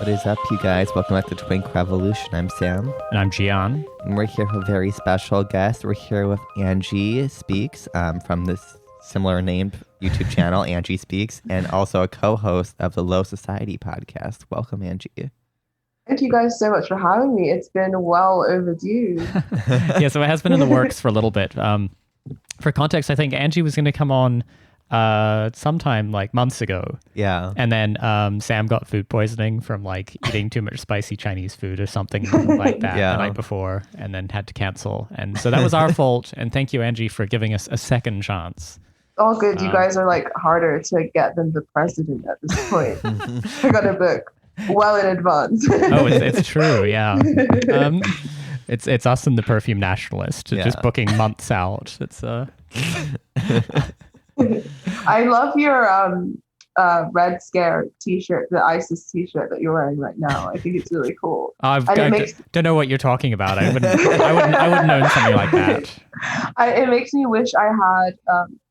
What is up, you guys? Welcome back to Twink Revolution. I'm Sam. And I'm Gian. And we're here with a very special guest. We're here with Angie Speaks from this similar named YouTube channel, Angie Speaks, and also a co-host of the Low Society podcast. Welcome, Angie. Thank you guys so much for having me. It's been well overdue. Yeah, so it has been in the works for a little bit. For context, I think Angie was going to come on sometime like months ago. Yeah. And then Sam got food poisoning from like eating too much spicy Chinese food or something like that the night before, and then had to cancel. And so that was our fault. And thank you, Angie, for giving us a second chance. All good. You guys are like harder to get than the president at this point. I got a book well in advance. Oh, it's true. Yeah. It's us and the Perfume Nationalist just booking months out. It's I love your Red Scare t-shirt, the ISIS t-shirt that you're wearing right now. I think it's really cool. Don't know what you're talking about. I wouldn't know something like that. It makes me wish I had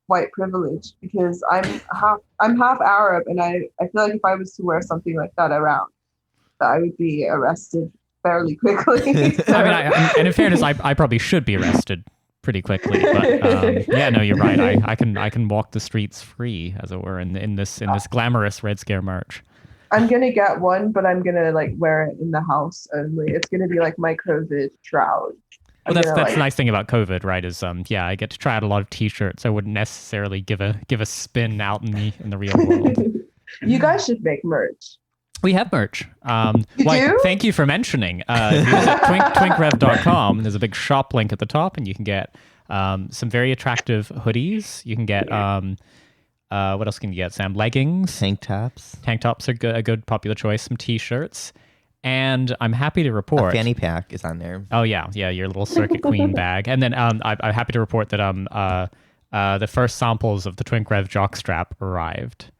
white privilege, because I'm half Arab, and I feel like if I was to wear something like that around, that I would be arrested fairly quickly. So. And in fairness, I probably should be arrested pretty quickly, but no, you're right. I can walk the streets free, as it were, in this glamorous Red Scare merch. I'm gonna get one, but I'm gonna like wear it in the house only. It's gonna be like my COVID shroud. Well, that's the nice thing about COVID, right? Is I get to try out a lot of t-shirts. I wouldn't necessarily give a spin out in the real world. You guys should make merch. We have merch. You do? Thank you for mentioning. Visit twinkrev.com. There's a big shop link at the top, and you can get some very attractive hoodies. You can get what else can you get, Sam? Leggings. Tank tops. Tank tops are a good popular choice. Some t-shirts. And I'm happy to report... A fanny pack is on there. Oh, yeah, your little Circuit Queen bag. And then I'm happy to report that the first samples of the Twink Rev jockstrap arrived.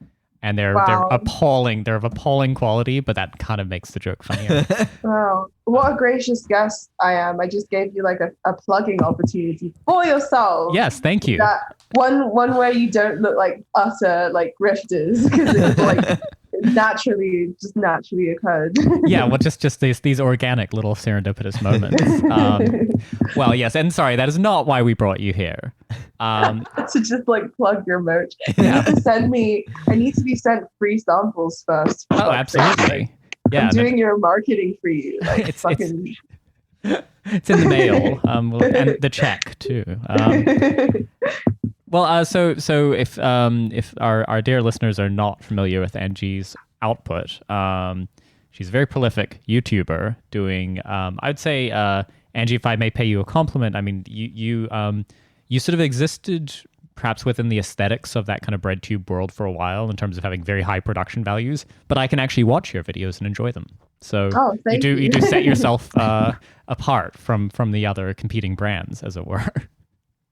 And they're appalling. They're of appalling quality, but that kind of makes the joke funnier. Wow, what a gracious guest I am! I just gave you like a plugging opportunity for yourself. Yes, thank you. That one way you don't look like utter like grifters, because it's like naturally occurred. Yeah, well, just these organic little serendipitous moments. Well, yes, and sorry, that is not why we brought you here. To just like plug your merch. You need to send me. I need to be sent free samples first. Oh, absolutely. Yeah, I'm doing your marketing for you. Like it's in the mail, and the check too. Well, so if our dear listeners are not familiar with Angie's output, she's a very prolific YouTuber doing. I'd say, Angie, if I may pay you a compliment, I mean you sort of existed perhaps within the aesthetics of that kind of bread tube world for a while in terms of having very high production values, but I can actually watch your videos and enjoy them. So you do set yourself apart from the other competing brands, as it were.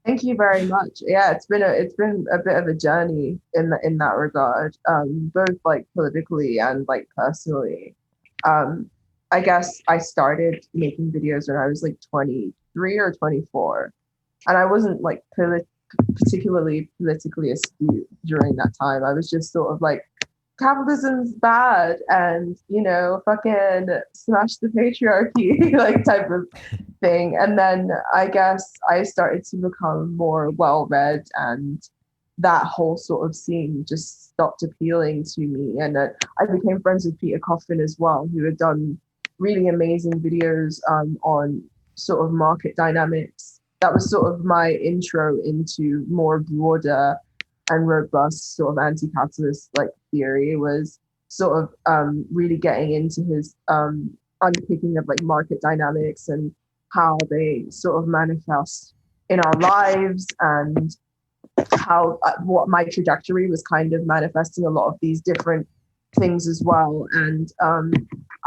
Thank you very much. Yeah, it's been a bit of a journey in that regard, both like politically and like personally. I guess I started making videos when I was like 23 or 24. And I wasn't like particularly politically astute during that time. I was just sort of like, capitalism's bad, and fucking smash the patriarchy, like type of thing. And then I guess I started to become more well-read, and that whole sort of scene just stopped appealing to me. And I became friends with Peter Coffin as well, who had done really amazing videos on sort of market dynamics. That was sort of my intro into more broader and robust sort of anti-capitalist like theory, was sort of really getting into his unpicking of like market dynamics and how they sort of manifest in our lives, and how what my trajectory was kind of manifesting a lot of these different things as well. And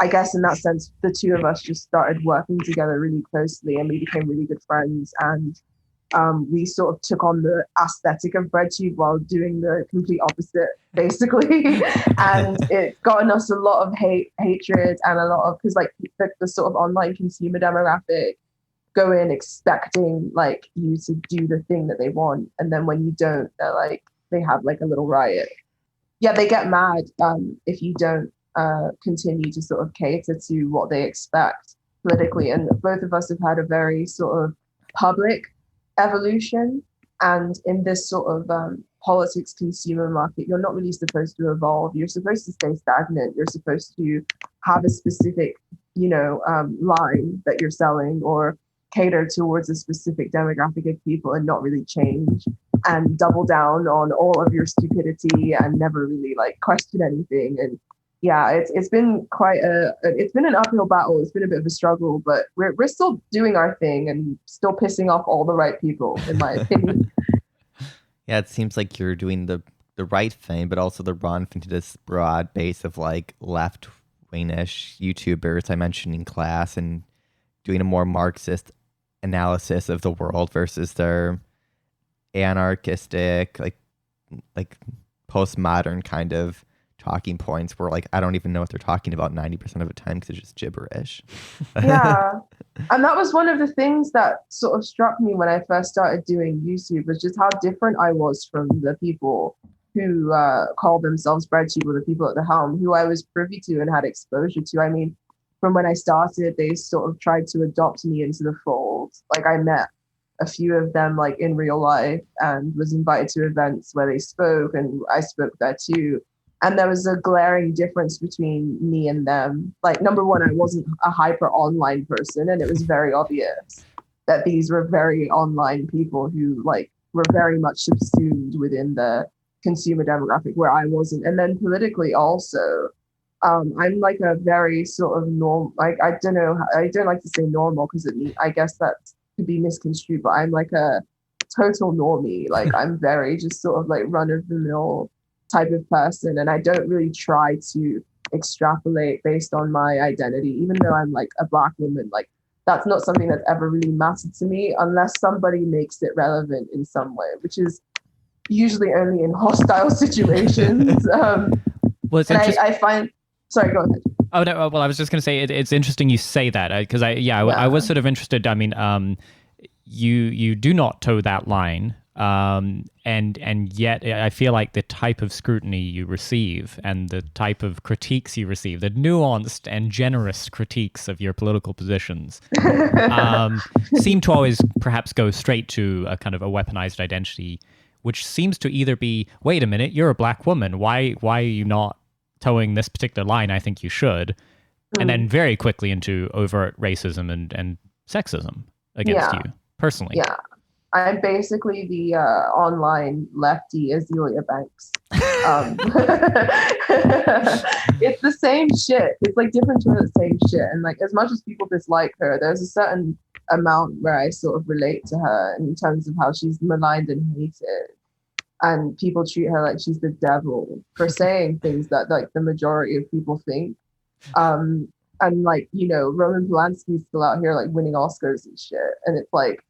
I guess in that sense, the two of us just started working together really closely, and we became really good friends. And we sort of took on the aesthetic of BreadTube while doing the complete opposite, basically. And it gotten us a lot of hatred, and a lot of, because like the sort of online consumer demographic go in expecting like you to do the thing that they want, and then when you don't, they're like, they have like a little riot. Yeah, they get mad if you don't continue to sort of cater to what they expect politically. And both of us have had a very sort of public evolution. And in this sort of politics consumer market, you're not really supposed to evolve. You're supposed to stay stagnant. You're supposed to have a specific, line that you're selling, or cater towards a specific demographic of people and not really change and double down on all of your stupidity and never really like question anything. And yeah, it's been it's been an uphill battle. It's been a bit of a struggle, but we're still doing our thing and still pissing off all the right people, in my opinion. Yeah, it seems like you're doing the right thing, but also the wrong thing to this broad base of like left-wingish YouTubers I mentioned in class, and doing a more Marxist analysis of the world versus their anarchistic, like postmodern kind of talking points where like I don't even know what they're talking about 90% of the time because it's just gibberish. Yeah. And that was one of the things that sort of struck me when I first started doing YouTube, was just how different I was from the people who call themselves breadsheet, or the people at the helm who I was privy to and had exposure to. I mean, from when I started, they sort of tried to adopt me into the fold. Like I met a few of them like in real life and was invited to events where they spoke, and I spoke there too. And there was a glaring difference between me and them. Like, number one, I wasn't a hyper online person, and it was very obvious that these were very online people who like were very much subsumed within the consumer demographic, where I wasn't. And then politically also, I'm like a very sort of normal, like, I don't know, I don't like to say normal because I guess that could be misconstrued, but I'm like a total normie. Like I'm very just sort of like run of the mill type of person, and I don't really try to extrapolate based on my identity, even though I'm like a Black woman. Like that's not something that's ever really mattered to me unless somebody makes it relevant in some way, which is usually only in hostile situations. Well, I find, sorry, go ahead. Oh no, well, I was just going to say it's interesting you say that, because I was sort of interested. I mean, you do not toe that line. And yet I feel like the type of scrutiny you receive and the type of critiques you receive, the nuanced and generous critiques of your political positions, seem to always perhaps go straight to a kind of a weaponized identity, which seems to either be, wait a minute, you're a Black woman, why are you not towing this particular line? I think you should. And then very quickly into overt racism and sexism against you personally. Yeah. I'm basically the online lefty Azealia Banks. It's the same shit. It's like different to the same shit. And like as much as people dislike her, there's a certain amount where I sort of relate to her in terms of how she's maligned and hated. And people treat her like she's the devil for saying things that like the majority of people think. And like, Roman Polanski's still out here like winning Oscars and shit. And it's like,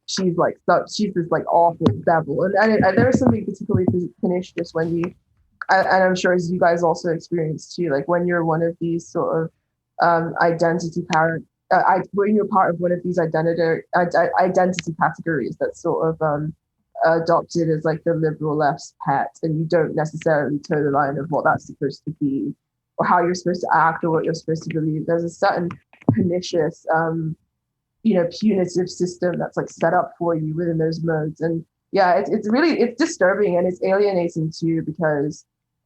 she's this like awful devil, and there's something particularly pernicious when you, and I'm sure as you guys also experience too, like when you're one of these sort of when you're part of one of these identity categories that's sort of adopted as like the liberal left's pet, and you don't necessarily toe the line of what that's supposed to be or how you're supposed to act or what you're supposed to believe. There's a certain pernicious punitive system that's like set up for you within those modes. And yeah, it's disturbing, and it's alienating too, because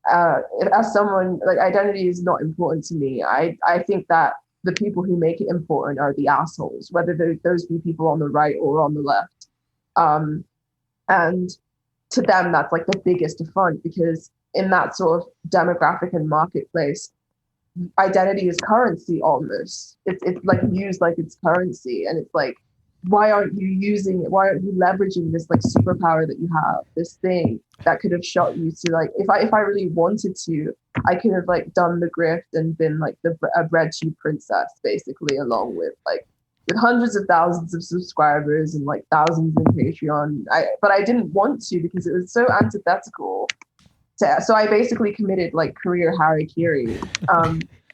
as someone, like, identity is not important to me. I think that the people who make it important are the assholes, whether those be people on the right or on the left. And to them, that's like the biggest affront, because in that sort of demographic and marketplace, identity is currency almost. It's like used like it's currency, and it's like, why aren't you using it? Why aren't you leveraging this like superpower that you have, this thing that could have shot you to like, if I really wanted to, I could have like done the grift and been like a breadsheet princess basically, along with hundreds of thousands of subscribers and like thousands in Patreon. But I didn't want to because it was so antithetical. So I basically committed like career harakiri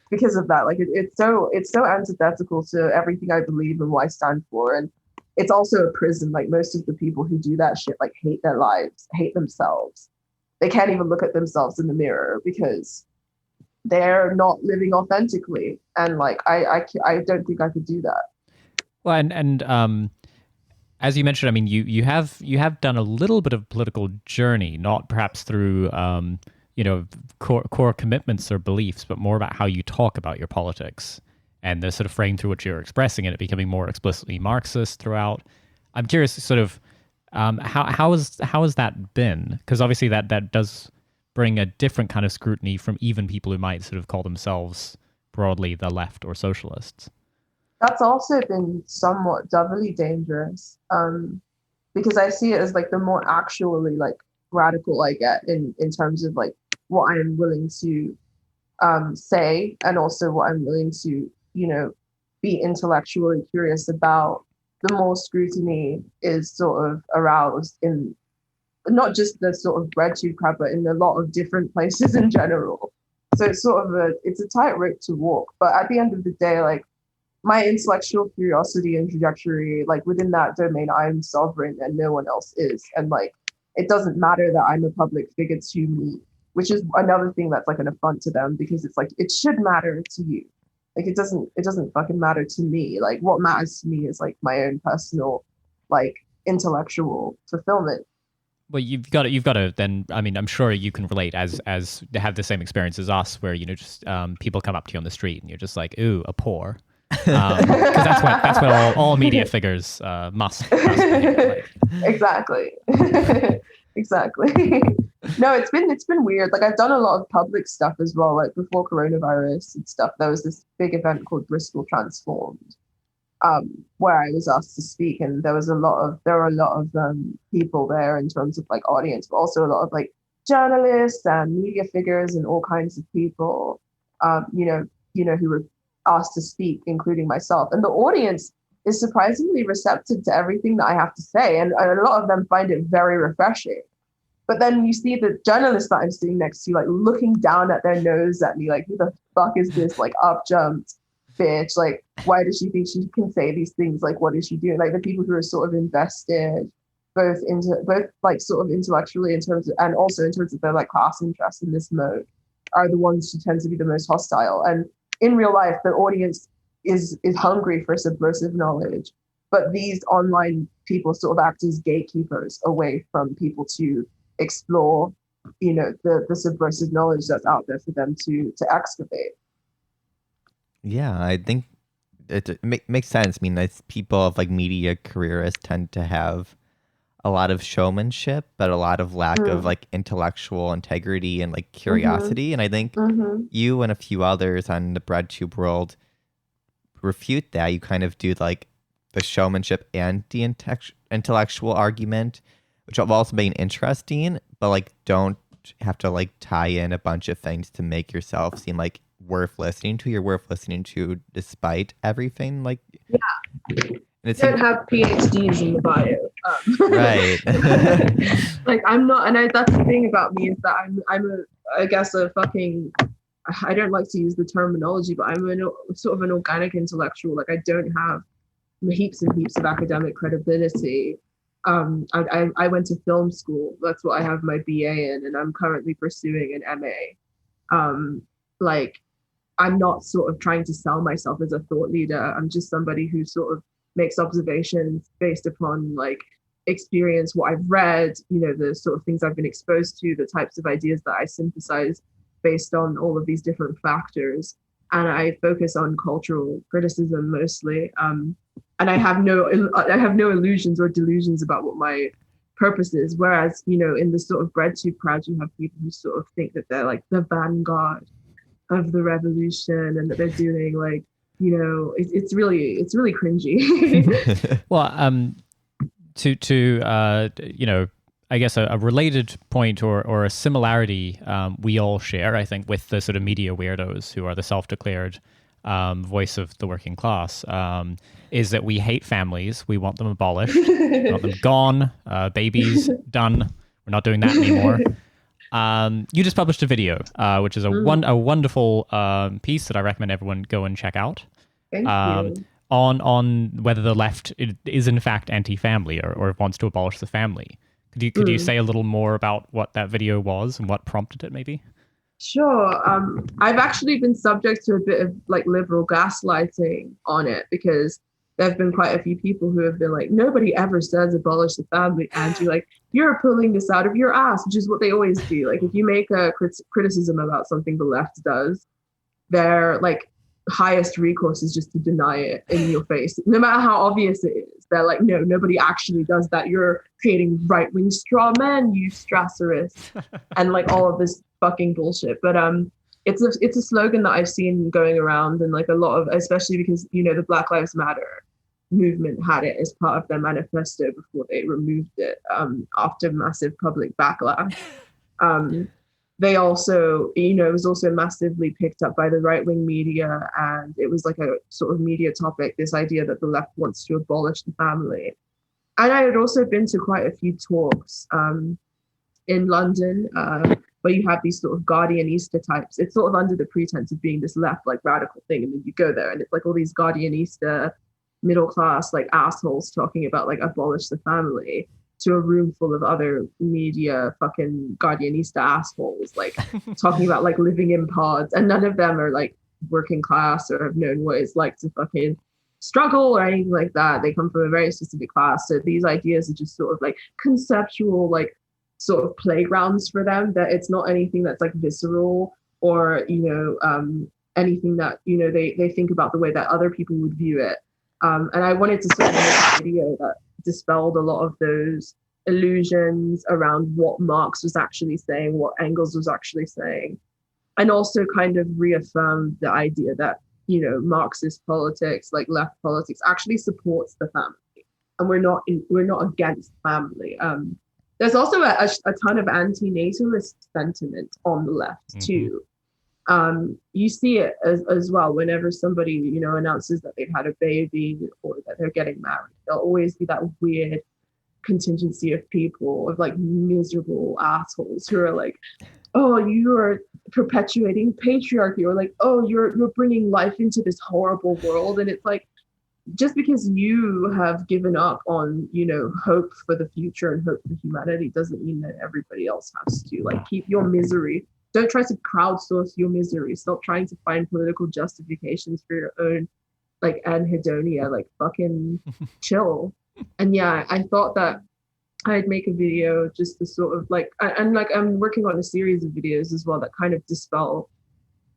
because of that. Like it's so antithetical to everything I believe and what I stand for. And it's also a prison. Like most of the people who do that shit like hate their lives, hate themselves. They can't even look at themselves in the mirror because they're not living authentically. And like, I don't think I could do that. Well, and as you mentioned, I mean, you have done a little bit of political journey, not perhaps through core commitments or beliefs, but more about how you talk about your politics and the sort of frame through which you're expressing it, becoming more explicitly Marxist throughout. I'm curious, sort of, how has that been? Because obviously that does bring a different kind of scrutiny from even people who might sort of call themselves broadly the left or socialists. That's also been somewhat doubly dangerous, because I see it as like the more actually like radical I get in terms of like what I am willing to say, and also what I'm willing to, be intellectually curious about, the more scrutiny is sort of aroused in not just the sort of breadtube crowd, but in a lot of different places in general. So it's sort of it's a tightrope to walk. But at the end of the day, like, my intellectual curiosity and trajectory, like within that domain, I'm sovereign and no one else is. And like, it doesn't matter that I'm a public figure to me, which is another thing that's like an affront to them, because it's like, it should matter to you. Like, it doesn't fucking matter to me. Like, what matters to me is like my own personal, like, intellectual fulfillment. Well, you've got to then, I mean, I'm sure you can relate as to have the same experience as us, where, just people come up to you on the street and you're just like, ooh, a poor. Because that's what all media figures must be, like. Exactly. Exactly. No, it's been weird. Like, I've done a lot of public stuff as well. Like, before coronavirus and stuff, there was this big event called Bristol Transformed, where I was asked to speak, and there were a lot of people there in terms of like audience, but also a lot of like journalists and media figures and all kinds of people, who were asked to speak, including myself. And the audience is surprisingly receptive to everything that I have to say, and a lot of them find it very refreshing. But then you see the journalist that I'm sitting next to, like, looking down at their nose at me, like, who the fuck is this, like, up-jumped bitch? Like, why does she think she can say these things? Like, what is she doing? Like, the people who are sort of invested, both like sort of intellectually in terms of, and also in terms of their like class interest in this mode, are the ones who tend to be the most hostile. And in real life, the audience is hungry for subversive knowledge, but these online people sort of act as gatekeepers away from people to explore, the subversive knowledge that's out there for them to excavate. Yeah, I think it makes sense. I mean, as people of like media careerists tend to have a lot of showmanship, but a lot of lack of like intellectual integrity and like curiosity. And I think you and a few others on the BreadTube world refute that. You kind of do like the showmanship and the intellectual argument, which have also been interesting, but like don't have to like tie in a bunch of things to make yourself seem like worth listening to. You're worth listening to despite everything. Like, yeah. And don't have PhDs in the bio. Right. Like, I'm not, and that's the thing about me, is that I guess a fucking, I don't like to use the terminology, but I'm sort of an organic intellectual. Like, I don't have heaps and heaps of academic credibility. I went to film school. That's what I have my BA in, and I'm currently pursuing an MA. Like, I'm not sort of trying to sell myself as a thought leader. I'm just somebody who sort of makes observations based upon like experience, what I've read, the sort of things I've been exposed to, the types of ideas that I synthesize based on all of these different factors. And I focus on cultural criticism mostly. And I have no illusions or delusions about what my purpose is. Whereas, in the sort of breadtube crowd, you have people who sort of think that they're like the vanguard of the revolution, and that they're doing like, it's really cringy. Well, I guess a related point or a similarity we all share, I think, with the sort of media weirdos who are the self-declared voice of the working class, is that we hate families. We want them abolished. We want them gone. Babies done. We're not doing that anymore. You just published a video, which is a wonderful piece that I recommend everyone go and check out. Thank you. On whether the left is in fact anti-family or wants to abolish the family. Could you say a little more about what that video was and what prompted it, maybe? Sure. I've actually been subject to a bit of like liberal gaslighting on it because there have been quite a few people who have been like, nobody ever says abolish the family, Angie. Like, you're pulling this out of your ass, which is what they always do. Like, if you make a criticism about something the left does, their like highest recourse is just to deny it in your face, no matter how obvious it is. They're like, no, nobody actually does that. You're creating right-wing straw men, you strasserist, and like all of this fucking bullshit. But it's a slogan that I've seen going around, and like a lot of, especially because the Black Lives Matter movement had it as part of their manifesto before they removed it after massive public backlash. They also, it was also massively picked up by the right-wing media, and it was like a sort of media topic, this idea that the left wants to abolish the family. And I had also been to quite a few talks in London where you have these sort of Guardianista types. It's sort of under the pretense of being this left, like, radical thing, and then you go there and it's like all these Guardianista middle class like assholes talking about like abolish the family, to a room full of other media fucking Guardianista assholes, like talking about like living in pods, and none of them are like working class or have known what it's like to fucking struggle or anything like that. They come from a very specific class. So these ideas are just sort of like conceptual, like sort of playgrounds for them, that it's not anything that's like visceral or, anything that, they think about the way that other people would view it. And I wanted to sort of make a video that dispelled a lot of those illusions around what Marx was actually saying, what Engels was actually saying, and also kind of reaffirmed the idea that, Marxist politics, like left politics, actually supports the family, and we're not against family. There's also a ton of anti-natalist sentiment on the left too. You see it as well whenever somebody, announces that they've had a baby or that they're getting married. There'll always be that weird contingency of people, of like miserable assholes who are like, oh, you are perpetuating patriarchy, or like, oh, you're bringing life into this horrible world. And it's like, just because you have given up on, hope for the future and hope for humanity doesn't mean that everybody else has to. Like, keep your misery. Don't try to crowdsource your misery. Stop trying to find political justifications for your own, like, anhedonia. Like, fucking chill. And yeah, I thought that I'd make a video just to sort of like, and like I'm working on a series of videos as well that kind of dispel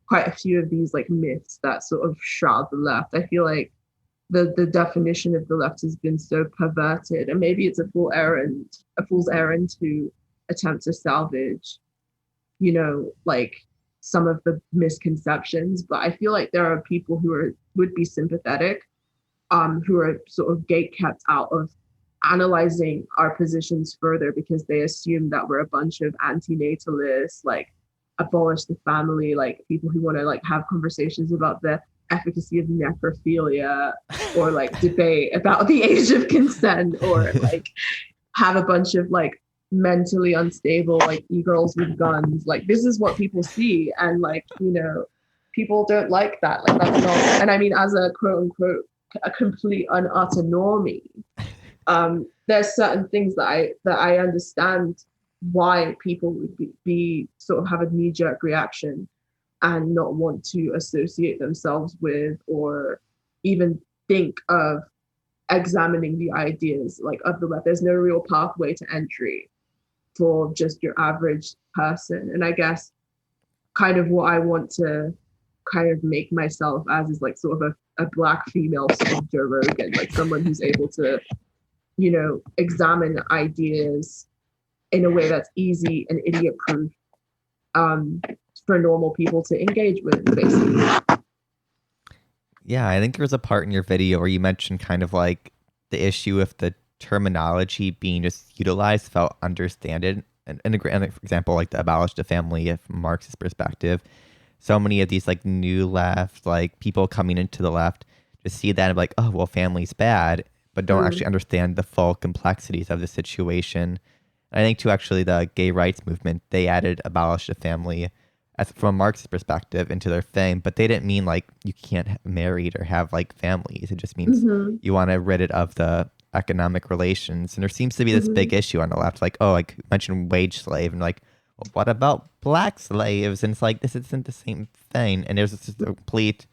quite a few of these like myths that sort of shroud the left. I feel like the definition of the left has been so perverted, and maybe it's a fool's errand to attempt to salvage, like some of the misconceptions. But I feel like there are people who would be sympathetic, who are sort of gate-kept out of analyzing our positions further because they assume that we're a bunch of anti-natalists, like abolish the family, like people who want to like have conversations about the efficacy of necrophilia, or like debate about the age of consent, or like have a bunch of like mentally unstable like e-girls with guns. Like, this is what people see, and like, people don't like that. Like, that's not, and I mean, as a quote unquote a complete and utter normie, there's certain things that I understand why people would be sort of have a knee-jerk reaction and not want to associate themselves with, or even think of examining the ideas like of the left. There's no real pathway to entry for just your average person. And I guess kind of what I want to kind of make myself as is like sort of a Black female sort of Joe Rogan, like someone who's able to, examine ideas in a way that's easy and idiot proof, for normal people to engage with, basically. Yeah, I think there was a part in your video where you mentioned kind of like the issue of the terminology being just utilized felt understood. And for example, like the abolish the family from Marx's perspective, so many of these like new left, like people coming into the left, just see that and be like, oh, well, family's bad, but don't actually understand the full complexities of the situation. And I think too, actually, the gay rights movement, they added abolish the family from Marx's perspective into their thing, but they didn't mean like you can't have married or have like families. It just means you want to rid it of the economic relations. And there seems to be this big issue on the left, like, oh, like you mentioned wage slave, and like, well, what about black slaves? And it's like, this isn't the same thing. And there's just a complete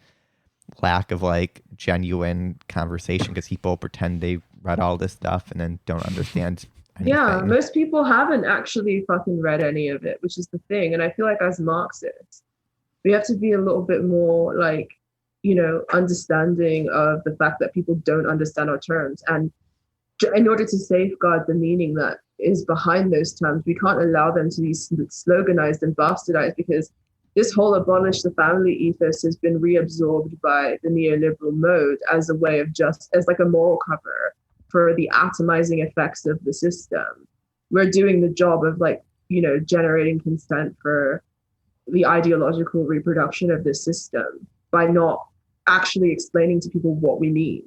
lack of like genuine conversation because people pretend they read all this stuff and then don't understand anything. Yeah, most people haven't actually fucking read any of it, which is the thing. And I feel like as Marxists, we have to be a little bit more like, understanding of the fact that people don't understand our terms. And in order to safeguard the meaning that is behind those terms, we can't allow them to be sloganized and bastardized, because this whole abolish the family ethos has been reabsorbed by the neoliberal mode as a way of as like a moral cover for the atomizing effects of the system. We're doing the job of like, generating consent for the ideological reproduction of this system by not actually explaining to people what we mean.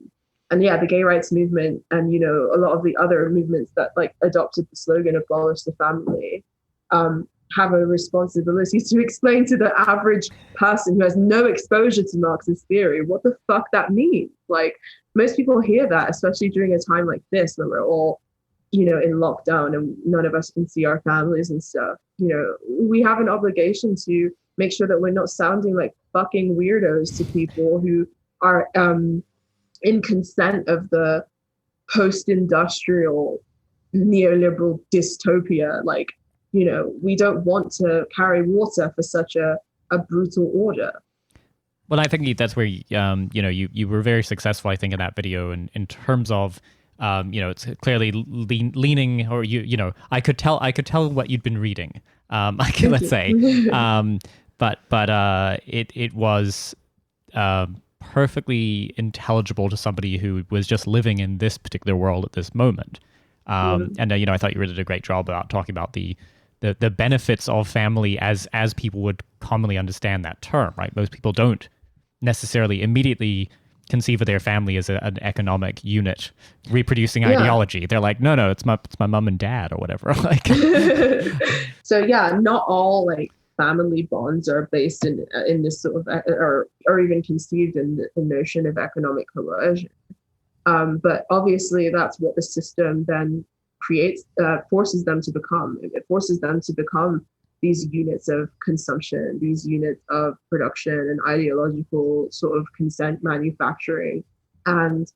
And yeah, the gay rights movement and, a lot of the other movements that like adopted the slogan abolish the family have a responsibility to explain to the average person who has no exposure to Marxist theory what the fuck that means. Like, most people hear that, especially during a time like this when we're all, in lockdown and none of us can see our families and stuff. We have an obligation to make sure that we're not sounding like fucking weirdos to people who are in consent of the post-industrial neoliberal dystopia. Like, we don't want to carry water for such a brutal order. Well, I think that's where you were very successful, I think, in that video, in terms of it's clearly leaning, or I could tell what you'd been reading. Let's say, but it was perfectly intelligible to somebody who was just living in this particular world at this moment. And I thought you did a great job about talking about the benefits of family as people would commonly understand that term, right? Most people don't necessarily immediately conceive of their family as an economic unit reproducing ideology. They're like, no, it's my mom and dad or whatever. Like, so yeah, not all like family bonds are based in this sort of or even conceived in the notion of economic coercion. But obviously, that's what the system then creates, forces them to become. It forces them to become these units of consumption, these units of production and ideological sort of consent manufacturing. And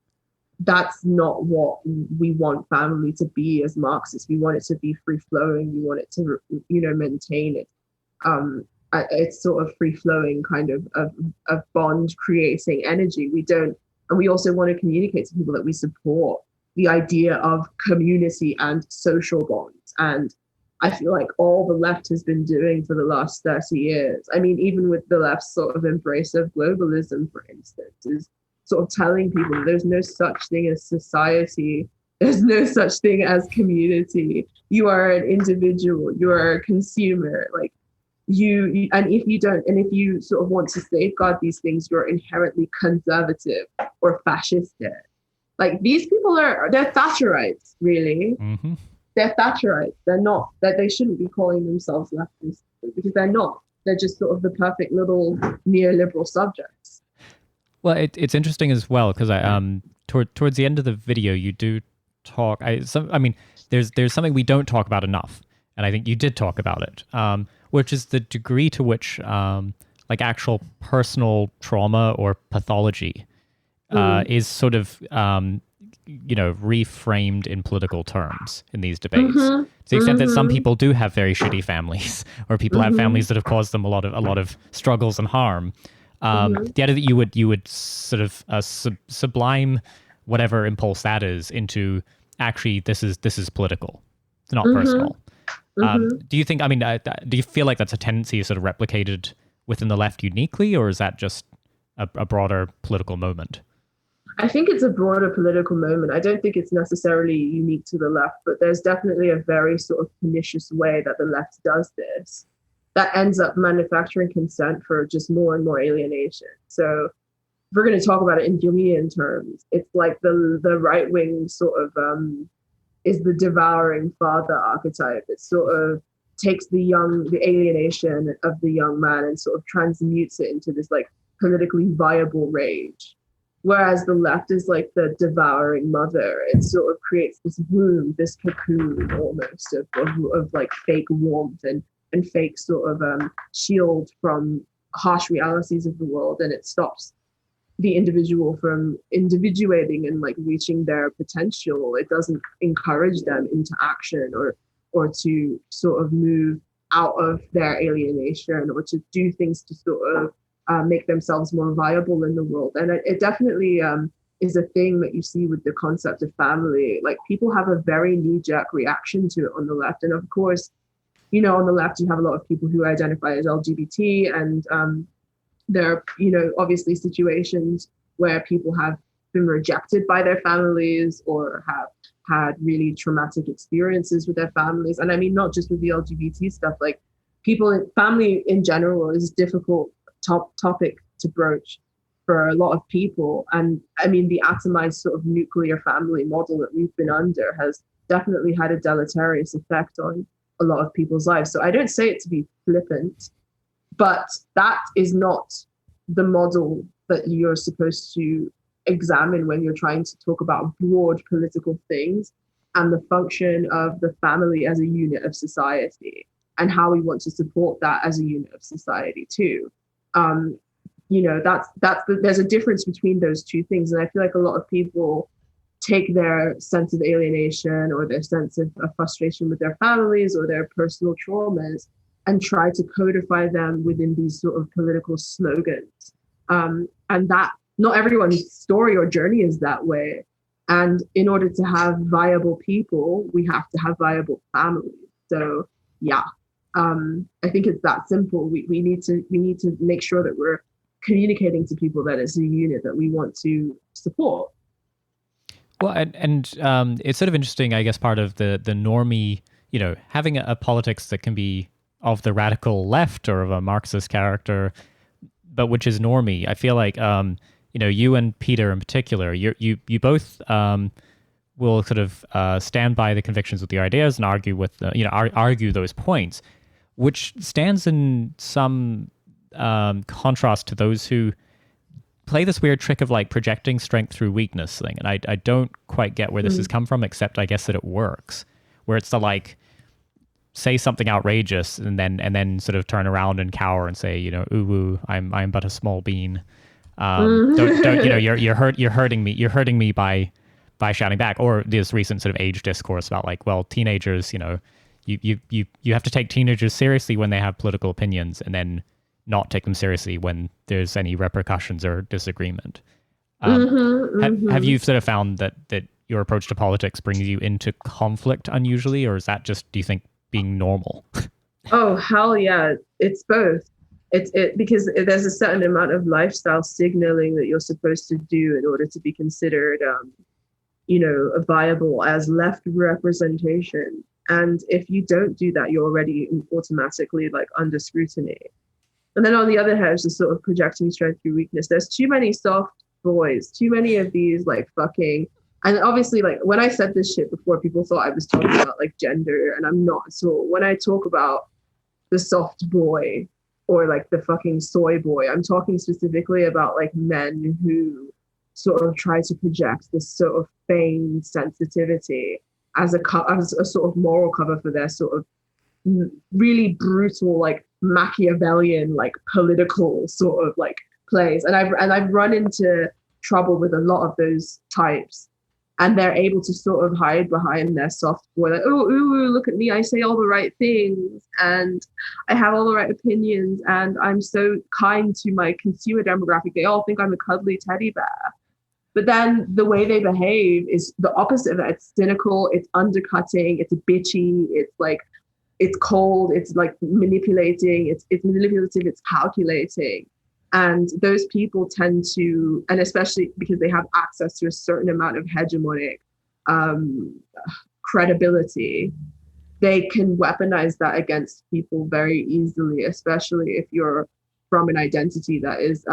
that's not what we want family to be as Marxists. We want it to be free flowing. We want it to, maintain it. It's sort of free flowing kind of bond creating energy. And we also want to communicate to people that we support the idea of community and social bonds. And I feel like all the left has been doing for the last 30 years, I mean, even with the left's sort of embrace of globalism, for instance, is sort of telling people there's no such thing as society. There's no such thing as community. You are an individual. You are a consumer. Like, and if you sort of want to safeguard these things, you're inherently conservative or fascistic. Like, these people they're Thatcherites, really. Mm-hmm. They're Thatcherites. They're not, that they shouldn't be calling themselves leftists, because they're not. They're just sort of the perfect little neoliberal subjects. Well, it's interesting as well, because towards the end of the video, you do talk. There's something we don't talk about enough, and I think you did talk about it, which is the degree to which like actual personal trauma or pathology is sort of reframed in political terms in these debates. To the extent that some people do have very shitty families, or people have families that have caused them a lot of struggles and harm. The idea that you would sort of sublime whatever impulse that is into, actually this is political, it's not personal. Do you think? Do you feel like that's a tendency sort of replicated within the left uniquely, or is that just a broader political moment? I think it's a broader political moment. I don't think it's necessarily unique to the left, but there's definitely a very sort of pernicious way that the left does this that ends up manufacturing consent for just more and more alienation. So if we're going to talk about it in Jungian terms, it's like the right-wing sort of is the devouring father archetype. It sort of takes the alienation of the young man and sort of transmutes it into this like politically viable rage. Whereas the left is like the devouring mother. It sort of creates this womb, this cocoon almost of like fake warmth and and fake sort of shield from harsh realities of the world, and it stops the individual from individuating and like reaching their potential. It doesn't encourage them into action or to sort of move out of their alienation or to do things to sort of make themselves more viable in the world. And it definitely is a thing that you see with the concept of family. Like, people have a very knee-jerk reaction to it on the left. And of course, you know, on the left, you have a lot of people who identify as LGBT, and there are, you know, obviously situations where people have been rejected by their families or have had really traumatic experiences with their families. And I mean, not just with the LGBT stuff, like family in general is a difficult topic to broach for a lot of people. And I mean, the atomized sort of nuclear family model that we've been under has definitely had a deleterious effect on a lot of people's lives. So I don't say it to be flippant, but that is not the model that you're supposed to examine when you're trying to talk about broad political things and the function of the family as a unit of society and how we want to support that as a unit of society too. You know, there's a difference between those two things. And I feel like a lot of people take their sense of alienation or their sense of frustration with their families or their personal traumas and try to codify them within these sort of political slogans. And that not everyone's story or journey is that way. And in order to have viable people, we have to have viable families. So yeah, I think it's that simple. We need to make sure that we're communicating to people that it's a unit that we want to support. Well, and it's sort of interesting, I guess, part of the normie, you know, having a politics that can be of the radical left or of a Marxist character, but which is normie. I feel like, you know, you and Peter in particular, you both will sort of stand by the convictions with your ideas and argue with the, you know, argue those points, which stands in some contrast to those who play this weird trick of like projecting strength through weakness thing. And I don't quite get where this has come from, except I guess that it works, where it's to like say something outrageous and then sort of turn around and cower and say, you know, ooh, I'm but a small bean. Don't you know, you're hurting me by shouting back. Or this recent sort of age discourse about like, well, teenagers, you know, you have to take teenagers seriously when they have political opinions and then not take them seriously when there's any repercussions or disagreement. Have you sort of found that your approach to politics brings you into conflict unusually, or is that just, do you think, being normal? Oh, hell yeah. It's both. It's because there's a certain amount of lifestyle signaling that you're supposed to do in order to be considered, you know, viable as left representation. And if you don't do that, you're already automatically like under scrutiny. And then on the other hand, just sort of projecting strength through weakness. There's too many soft boys, too many of these like fucking, and obviously like when I said this shit before, people thought I was talking about like gender, and I'm not. So when I talk about the soft boy or like the fucking soy boy, I'm talking specifically about like men who sort of try to project this sort of feigned sensitivity as a sort of moral cover for their sort of really brutal, like Machiavellian, like political sort of like plays. And I've run into trouble with a lot of those types, and they're able to sort of hide behind their soft boy, like, oh, ooh, look at me, I say all the right things and I have all the right opinions and I'm so kind to my consumer demographic. They all think I'm a cuddly teddy bear. But then the way they behave is the opposite of that. It's cynical, it's undercutting, it's bitchy, it's like, it's cold, it's like manipulating, it's manipulative, it's calculating. And those people tend to, and especially because they have access to a certain amount of hegemonic credibility, they can weaponize that against people very easily, especially if you're from an identity that is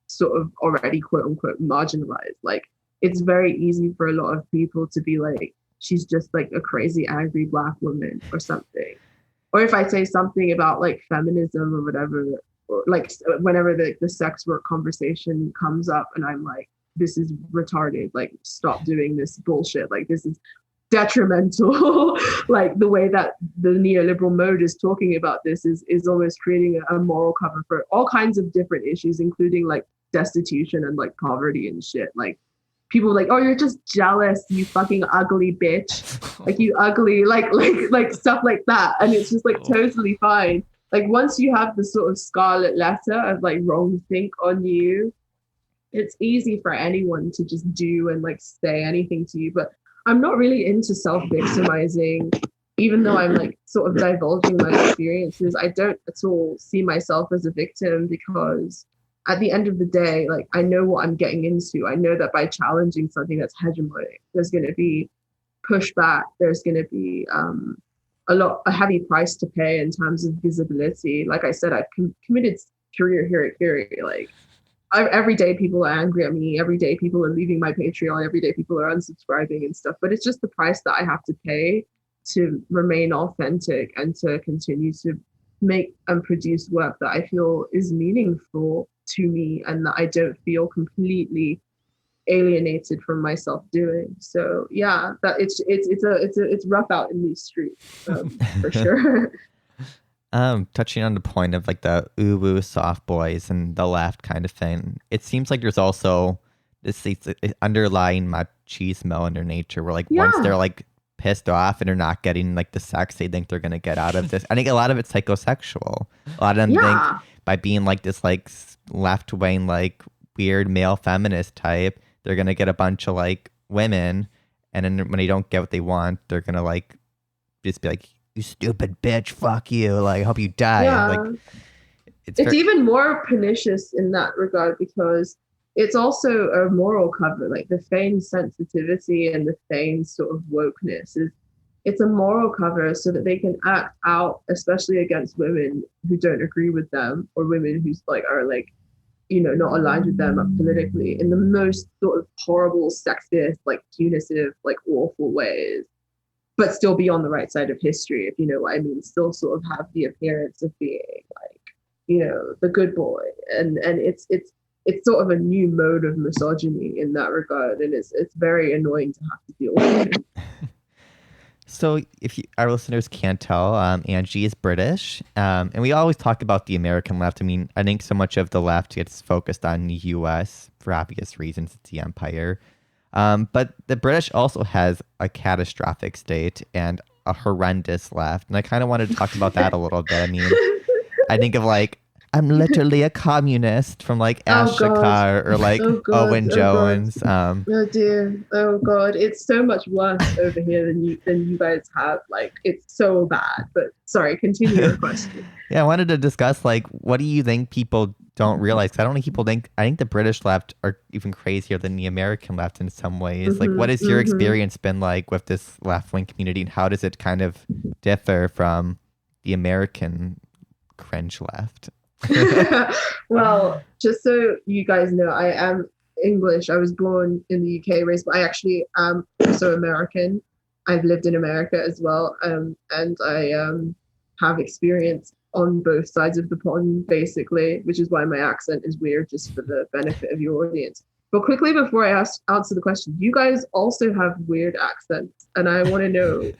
sort of already quote unquote marginalized. Like, it's very easy for a lot of people to be like, she's just like a crazy angry Black woman or something. Or if I say something about like feminism or whatever, or like whenever the sex work conversation comes up and I'm like, this is retarded, like stop doing this bullshit, like this is, detrimental. Like the way that the neoliberal mode is talking about this is almost creating a moral cover for all kinds of different issues, including like destitution and like poverty and shit. Like people like, oh, you're just jealous, you fucking ugly bitch, like you ugly, like stuff like that, and it's just like totally fine. Like once you have the sort of scarlet letter of like wrong think on you, it's easy for anyone to just do and like say anything to you. But I'm not really into self-victimizing, even though I'm like sort of divulging my experiences. I don't at all see myself as a victim, because at the end of the day, like I know what I'm getting into. I know that by challenging something that's hegemonic, there's going to be pushback. There's going to be a heavy price to pay in terms of visibility. Like I said, I've committed career. Like every day people are angry at me. Every day people are leaving my Patreon. Every day people are unsubscribing and stuff. But it's just the price that I have to pay to remain authentic and to continue to make and produce work that I feel is meaningful to me and that I don't feel completely alienated from myself doing. So yeah, that it's rough out in these streets, for sure. Touching on the point of like the uwu soft boys and the left kind of thing, it seems like there's also this underlying machismo in their nature, where like once they're like pissed off and they're not getting like the sex they think they're gonna get out of this. I think a lot of it's psychosexual. A lot of them think by being like this like left wing like weird male feminist type, they're gonna get a bunch of like women, and then when they don't get what they want, they're gonna like just be like, you stupid bitch, fuck you, like I hope you die. Like it's even more pernicious in that regard, because it's also a moral cover. Like the feigned sensitivity and the feigned sort of wokeness it's a moral cover so that they can act out, especially against women who don't agree with them, or women who's like are like, you know, not aligned with them politically, in the most sort of horrible, sexist, like punitive, like awful ways, but still be on the right side of history, if you know what I mean. Still sort of have the appearance of being like, you know, the good boy, and it's sort of a new mode of misogyny in that regard, and it's very annoying to have to deal with. So if our listeners can't tell, Angie is British, and we always talk about the American left. I mean, I think so much of the left gets focused on the U.S. for obvious reasons. It's the empire. But the British also has a catastrophic state and a horrendous left. And I kind of wanted to talk about that a little bit. I mean, I think of like, I'm literally a communist from like Ash Shakar or like Owen Jones. Oh dear. Oh God. It's so much worse over here than you guys have. Like, it's so bad. But sorry, continue your question. Yeah, I wanted to discuss like, what do you think people don't realize? 'Cause I don't think people think, I think the British left are even crazier than the American left in some ways. Like, what has your experience been like with this left-wing community, and how does it kind of differ from the American cringe left? Well, just so you guys know, I am English. I was born in the UK, raised, but I actually am also American. I've lived in America as well, and I have experience on both sides of the pond, basically, which is why my accent is weird, just for the benefit of your audience. But quickly, before I answer the question, you guys also have weird accents, and I want to know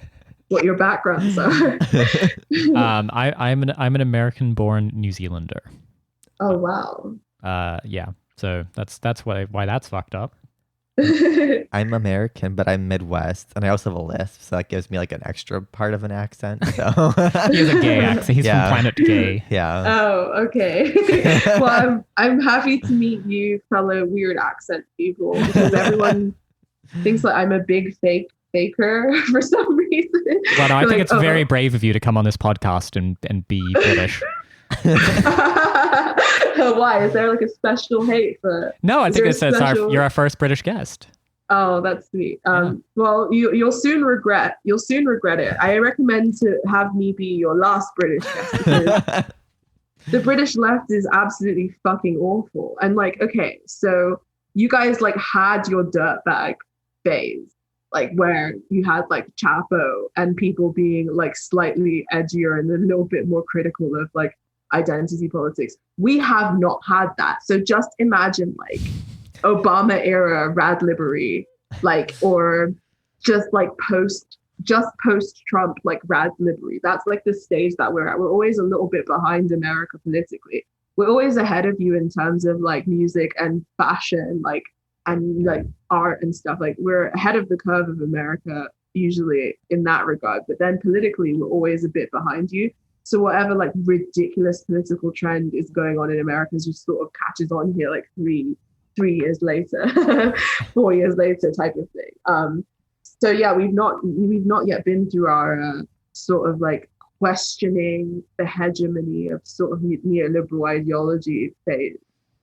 what your backgrounds are. I'm an American-born New Zealander. Oh wow. Yeah. So that's why that's fucked up. I'm American, but I'm Midwest, and I also have a lisp, so that gives me like an extra part of an accent. So he has a gay accent. He's from Planet Gay. Yeah. Oh, okay. Well, I'm happy to meet you, fellow weird accent people, because everyone thinks that I'm a big faker for some reason. Well, no, I think it's very brave of you to come on this podcast and be British. Why? Is there like a special hate for? No, I think it says you're our first British guest. Oh, that's sweet. Well, you'll soon regret it. I recommend to have me be your last British guest, because the British left is absolutely fucking awful. And like, okay, so you guys like had your dirtbag phase, like where you had like Chapo and people being like slightly edgier and a little bit more critical of like identity politics. We have not had that. So just imagine like Obama era rad liberty, like, or just like post Trump, like rad liberty. That's like the stage that we're at. We're always a little bit behind America politically. We're always ahead of you in terms of like music and fashion, like, and like art and stuff. Like we're ahead of the curve of America usually in that regard. But then politically, we're always a bit behind you. So whatever like ridiculous political trend is going on in America just sort of catches on here like three years later, 4 years later type of thing. So yeah, we've not yet been through our sort of like questioning the hegemony of sort of neoliberal ideology phase.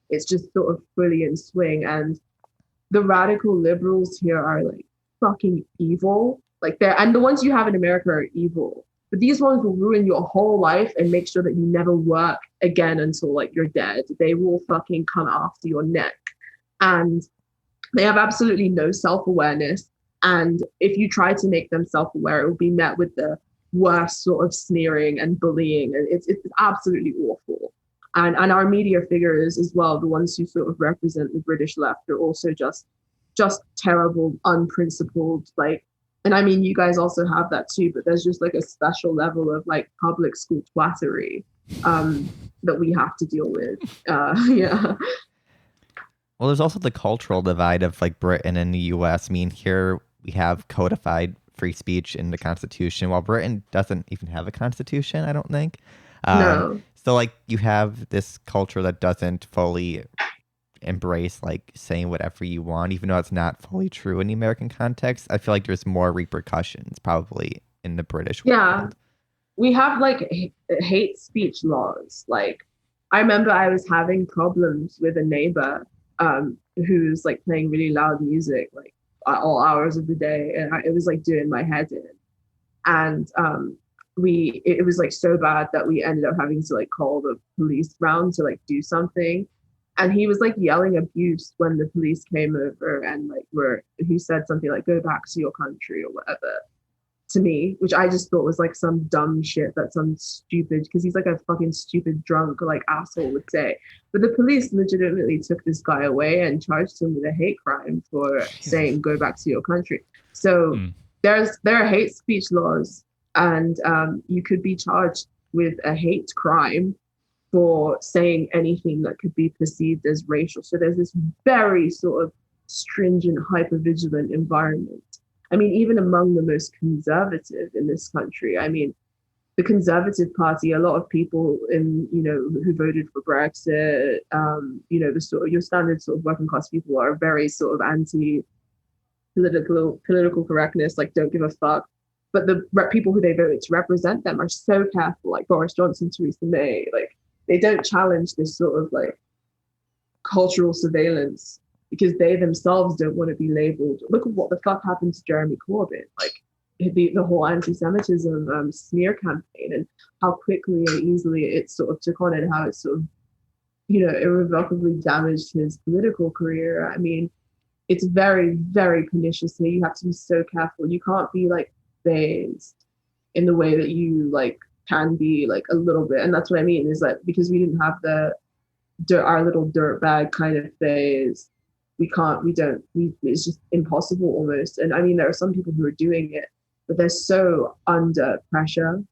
It's just sort of fully in swing, and the radical liberals here are like fucking evil. Like and the ones you have in America are evil, but these ones will ruin your whole life and make sure that you never work again until like you're dead. They will fucking come after your neck, and they have absolutely no self-awareness. And if you try to make them self-aware, it will be met with the worst sort of sneering and bullying. And it's absolutely awful. And our media figures as well, the ones who sort of represent the British left, are also just terrible, unprincipled, like, and I mean, you guys also have that too, but there's just like a special level of like public school twattery that we have to deal with. Yeah. Well, there's also the cultural divide of like Britain and the US. I mean, here we have codified free speech in the Constitution, while Britain doesn't even have a constitution, I don't think. No. So like you have this culture that doesn't fully embrace like saying whatever you want, even though it's not fully true in the American context. I feel like there's more repercussions probably in the British world. We have like hate speech laws. Like I remember I was having problems with a neighbor who's like playing really loud music like at all hours of the day, and it was like doing my head in. And it was like so bad that we ended up having to like call the police round to like do something. And he was like yelling abuse when the police came over, and like he said something like, "Go back to your country" or whatever to me, which I just thought was like some dumb shit that some stupid, because he's like a fucking stupid drunk like asshole would say. But the police legitimately took this guy away and charged him with a hate crime for saying "go back to your country." So there are hate speech laws, and you could be charged with a hate crime for saying anything that could be perceived as racial. So there's this very sort of stringent, hypervigilant environment. I mean, even among the most conservative in this country, I mean, the Conservative Party, a lot of people who voted for Brexit, the sort of your standard sort of working class people are very sort of anti-political correctness, like don't give a fuck. But the people who they voted to represent them are so careful, like Boris Johnson, Theresa May, like they don't challenge this sort of like cultural surveillance, because they themselves don't want to be labeled. Look at what the fuck happened to Jeremy Corbyn, like the whole anti-Semitism smear campaign, and how quickly and easily it sort of took on, and how it sort of, irrevocably damaged his political career. I mean, it's very, very pernicious here. You have to be so careful. You can't be like phased in the way that you like can be like a little bit. And that's what I mean, is that because we didn't have our little dirtbag kind of phase, it's just impossible almost. And I mean, there are some people who are doing it, but they're so under pressure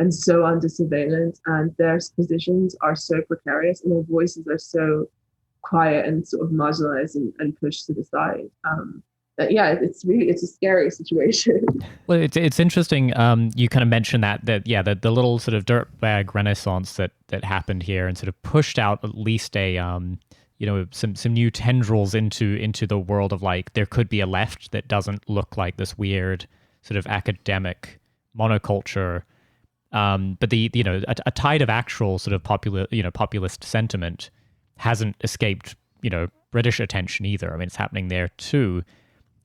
and so under surveillance, and their positions are so precarious and their voices are so quiet and sort of marginalized and pushed to the side. It's a scary situation. Well, it's interesting. You kind of mentioned that the little sort of dirtbag renaissance that happened here and sort of pushed out at least a some new tendrils into the world of like there could be a left that doesn't look like this weird sort of academic monoculture. But a tide of actual sort of populist sentiment hasn't escaped British attention either. I mean, it's happening there too.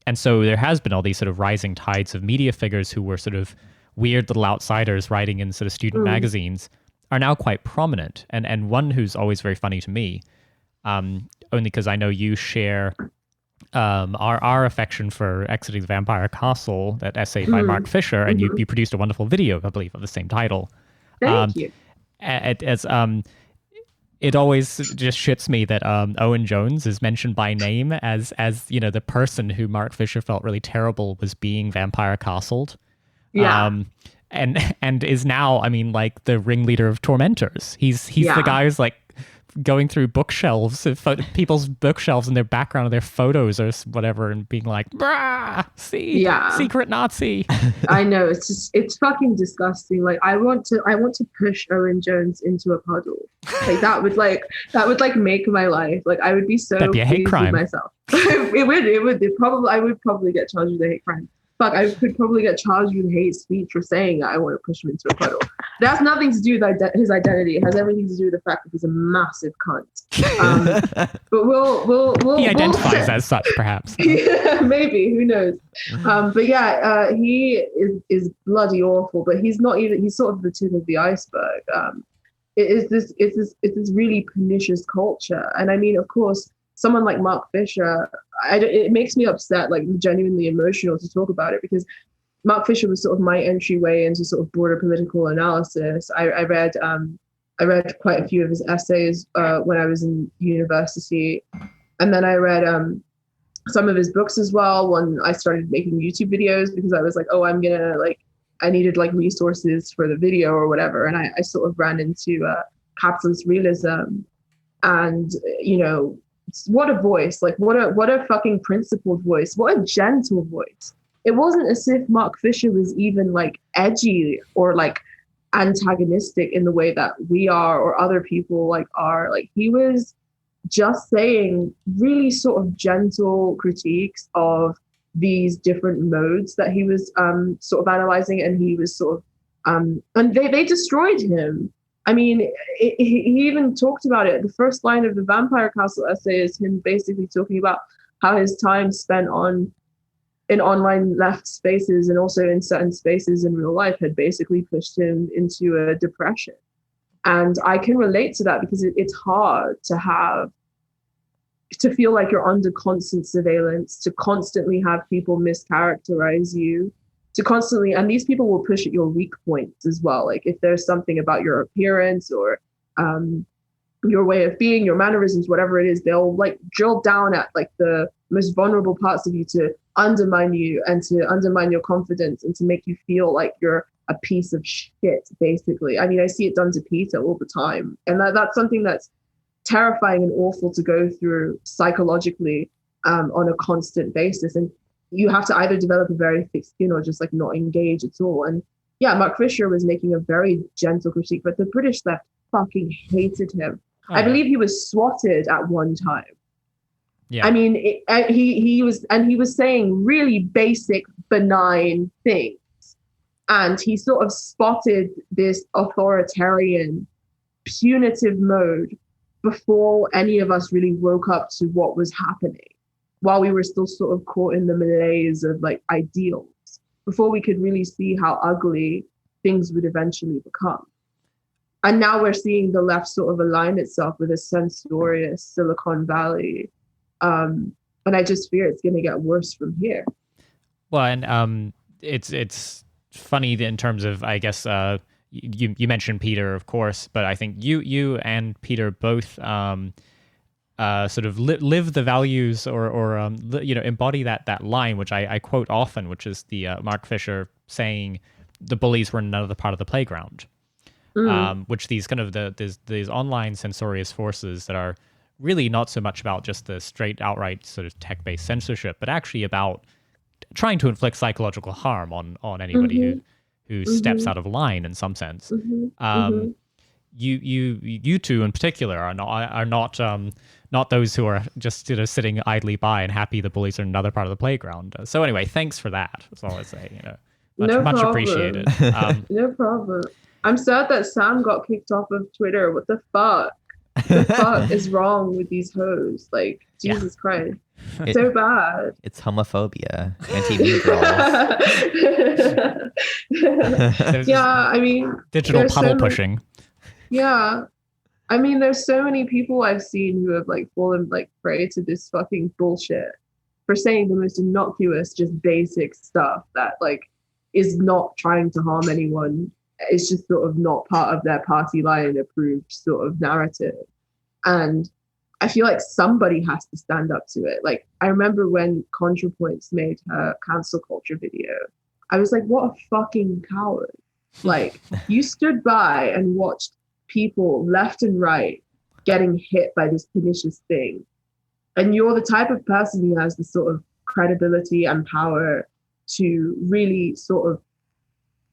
And so there has been all these sort of rising tides of media figures who were sort of weird little outsiders writing in sort of student magazines are now quite prominent. And one who's always very funny to me, only because I know you share our affection for Exiting the Vampire Castle, that essay by Mark Fisher, and you produced a wonderful video, I believe, of the same title. Thank you. it always just shits me that Owen Jones is mentioned by name as the person who Mark Fisher felt really terrible was being vampire castled. Yeah. And is now, I mean, like the ringleader of tormentors. He's the guy who's like going through bookshelves, people's bookshelves in their background of their photos or whatever, and being like, "Brah, see, secret Nazi." I know, it's fucking disgusting. Like, I want to push Owen Jones into a puddle. Like that would make my life. Like, I would be so That'd be a hate crime. with myself. I would probably get charged with a hate crime. Fuck, I could probably get charged with hate speech for saying I want to push him into a puddle. That has nothing to do with his identity. It has everything to do with the fact that he's a massive cunt. But we'll he identifies as such, perhaps. Yeah, maybe, who knows? But yeah, he is bloody awful. But he's not even. He's sort of the tip of the iceberg. It's this really pernicious culture, and I mean, of course, someone like Mark Fisher, it makes me upset, like genuinely emotional to talk about it, because Mark Fisher was sort of my entryway into sort of broader political analysis. I read quite a few of his essays when I was in university, and then I read some of his books as well when I started making YouTube videos, because I was like, oh, I needed like resources for the video or whatever, and I sort of ran into capitalist realism, and what a voice, like what a fucking principled voice, what a gentle voice. It wasn't as if Mark Fisher was even like edgy or like antagonistic in the way that we are or other people like are. Like, he was just saying really sort of gentle critiques of these different modes that he was sort of analyzing, and he was sort of and they destroyed him. I mean, he even talked about it. The first line of the Vampire Castle essay is him basically talking about how his time spent in online left spaces and also in certain spaces in real life had basically pushed him into a depression. And I can relate to that, because it's hard to feel like you're under constant surveillance, to constantly have people mischaracterize you, to constantly, and these people will push at your weak points as well. Like, if there's something about your appearance or your way of being, your mannerisms, whatever it is, they'll like drill down at like the most vulnerable parts of you to undermine you and to undermine your confidence and to make you feel like you're a piece of shit, basically. I mean, I see it done to Peter all the time. And that's something that's terrifying and awful to go through psychologically on a constant basis. And you have to either develop a very thick skin or just like not engage at all. And yeah, Mark Fisher was making a very gentle critique, but the British left fucking hated him. Oh, I believe he was swatted at one time. Yeah. I mean, he was saying really basic, benign things. And he sort of spotted this authoritarian, punitive mode before any of us really woke up to what was happening, while we were still sort of caught in the malaise of like ideals, before we could really see how ugly things would eventually become. And now we're seeing the left sort of align itself with a censorious Silicon Valley. And I just fear it's going to get worse from here. Well, and it's funny in terms of, I guess, you mentioned Peter, of course, but I think you and Peter both sort of live the values or embody that line, which I quote often, which is the Mark Fisher saying the bullies were another part of the playground. Which these kind of these online censorious forces that are really not so much about just the straight outright sort of tech-based censorship, but actually about trying to inflict psychological harm on anybody who steps out of line in some sense. You two in particular are not those who are just sitting idly by and happy the bullies are another part of the playground. So anyway, thanks for that. That's all I say. Much appreciated. No problem. I'm sad that Sam got kicked off of Twitter. What the fuck? The fuck is wrong with these hoes? Like, Jesus Christ. So bad. It's homophobia. Anti-mean girls. Yeah, I mean... Digital puddle pushing. Yeah. I mean, there's so many people I've seen who have like fallen like prey to this fucking bullshit for saying the most innocuous, just basic stuff that like is not trying to harm anyone. It's just sort of not part of their party line approved sort of narrative. And I feel like somebody has to stand up to it. Like, I remember when ContraPoints made her cancel culture video, I was like, what a fucking coward. Like, you stood by and watched people left and right getting hit by this pernicious thing. And you're the type of person who has the sort of credibility and power to really sort of,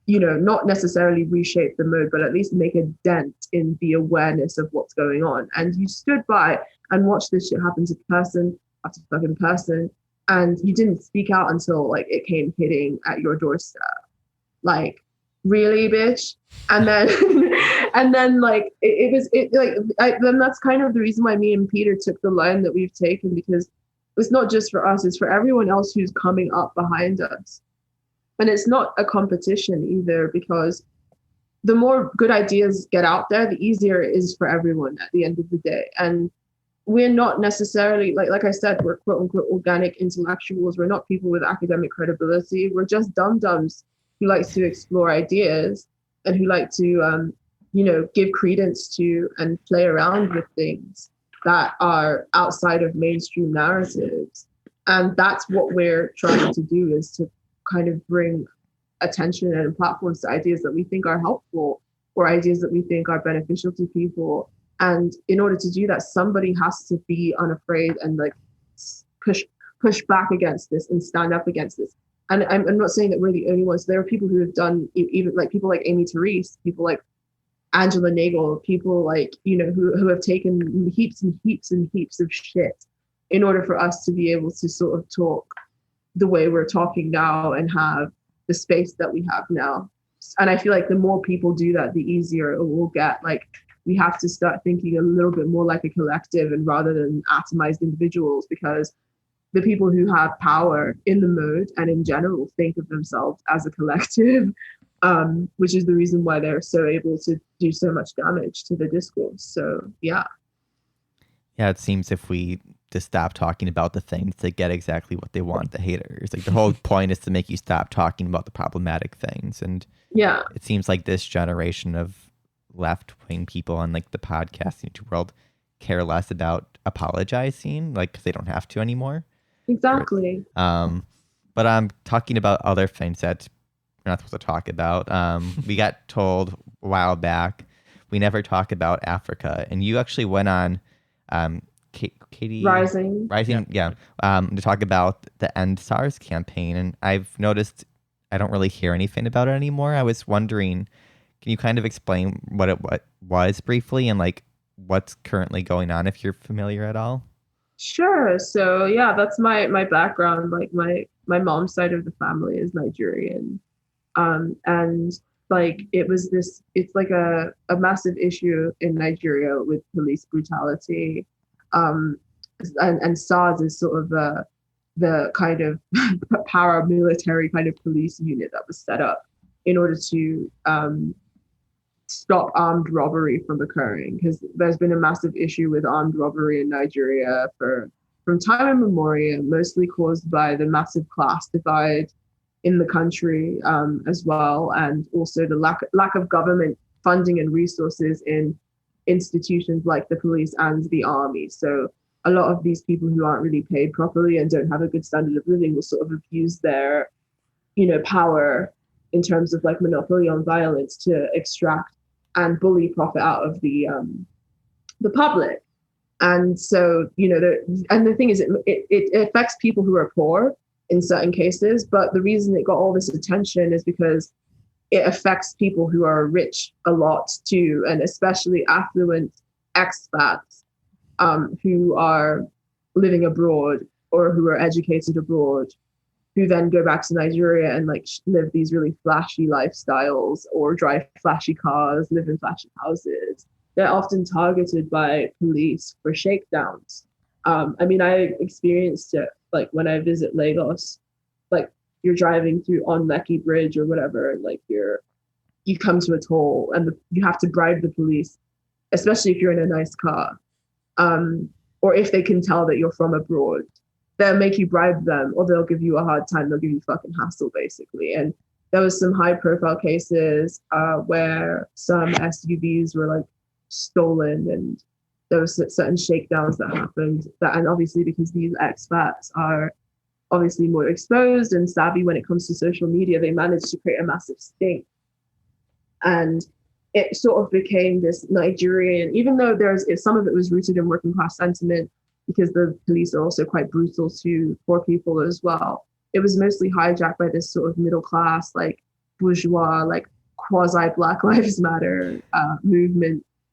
you know, not necessarily reshape the mode, but at least make a dent in the awareness of what's going on. And you stood by and watched this shit happen to person after fucking person. And you didn't speak out until like it came hitting at your doorstep. Like, really, bitch? And then and then like then that's kind of the reason why me and Peter took the line that we've taken, because it's not just for us, it's for everyone else who's coming up behind us. And it's not a competition either, because the more good ideas get out there, the easier it is for everyone at the end of the day. And we're not necessarily, like I said, we're quote unquote organic intellectuals. We're not people with academic credibility. We're just dum-dums who likes to explore ideas and who like to, give credence to and play around with things that are outside of mainstream narratives. And that's what we're trying to do, is to kind of bring attention and platforms to ideas that we think are helpful or ideas that we think are beneficial to people. And in order to do that, somebody has to be unafraid and like push back against this and stand up against this. And I'm not saying that we're the only ones. There are people who have done, even like people like Amy Therese, people like Angela Nagel, people like, who have taken heaps and heaps and heaps of shit in order for us to be able to sort of talk the way we're talking now and have the space that we have now. And I feel like the more people do that, the easier it will get. Like, we have to start thinking a little bit more like a collective and rather than atomized individuals, because the people who have power in the mode and in general think of themselves as a collective, which is the reason why they're so able to do so much damage to the discourse. So, yeah. Yeah, it seems if we just stop talking about the things to get exactly what they want, the haters. Like, the whole point is to make you stop talking about the problematic things. And yeah, it seems like this generation of left-wing people on like the podcasting world care less about apologizing, like, because they don't have to anymore. Exactly. But I'm talking about other things that we're not supposed to talk about. We got told a while back we never talk about Africa, and you actually went on Katie Rising, to talk about the End SARS campaign, and I've noticed I don't really hear anything about it anymore. I was wondering, can you kind of explain what it was briefly and like what's currently going on, if you're familiar at all? Sure. So yeah, that's my background. Like, my mom's side of the family is Nigerian, and like it's like a massive issue in Nigeria with police brutality, and SARS is sort of the kind of paramilitary kind of police unit that was set up in order to stop armed robbery from occurring, because there's been a massive issue with armed robbery in Nigeria from time immemorial, mostly caused by the massive class divide in the country, as well, and also the lack of government funding and resources in institutions like the police and the army. So a lot of these people who aren't really paid properly and don't have a good standard of living will sort of abuse their, power in terms of like monopoly on violence to extract and bully profit out of the public. And so, and the thing is, it affects people who are poor in certain cases, but the reason it got all this attention is because it affects people who are rich a lot too, and especially affluent expats, who are living abroad or who are educated abroad, who then go back to Nigeria and like live these really flashy lifestyles or drive flashy cars, live in flashy houses. They're often targeted by police for shakedowns. I mean, I experienced it like when I visit Lagos, like you're driving through on Lekki Bridge or whatever, and like you come to a toll and you have to bribe the police, especially if you're in a nice car, or if they can tell that you're from abroad. They'll make you bribe them, or they'll give you a hard time. They'll give you fucking hassle, basically. And there was some high-profile cases where some SUVs were like stolen, and there was certain shakedowns that happened, and obviously because these expats are obviously more exposed and savvy when it comes to social media, they managed to create a massive stink. And it sort of became this Nigerian, even though some of it was rooted in working class sentiment, because the police are also quite brutal to poor people as well. It was mostly hijacked by this sort of middle class, like bourgeois, like quasi Black Lives Matter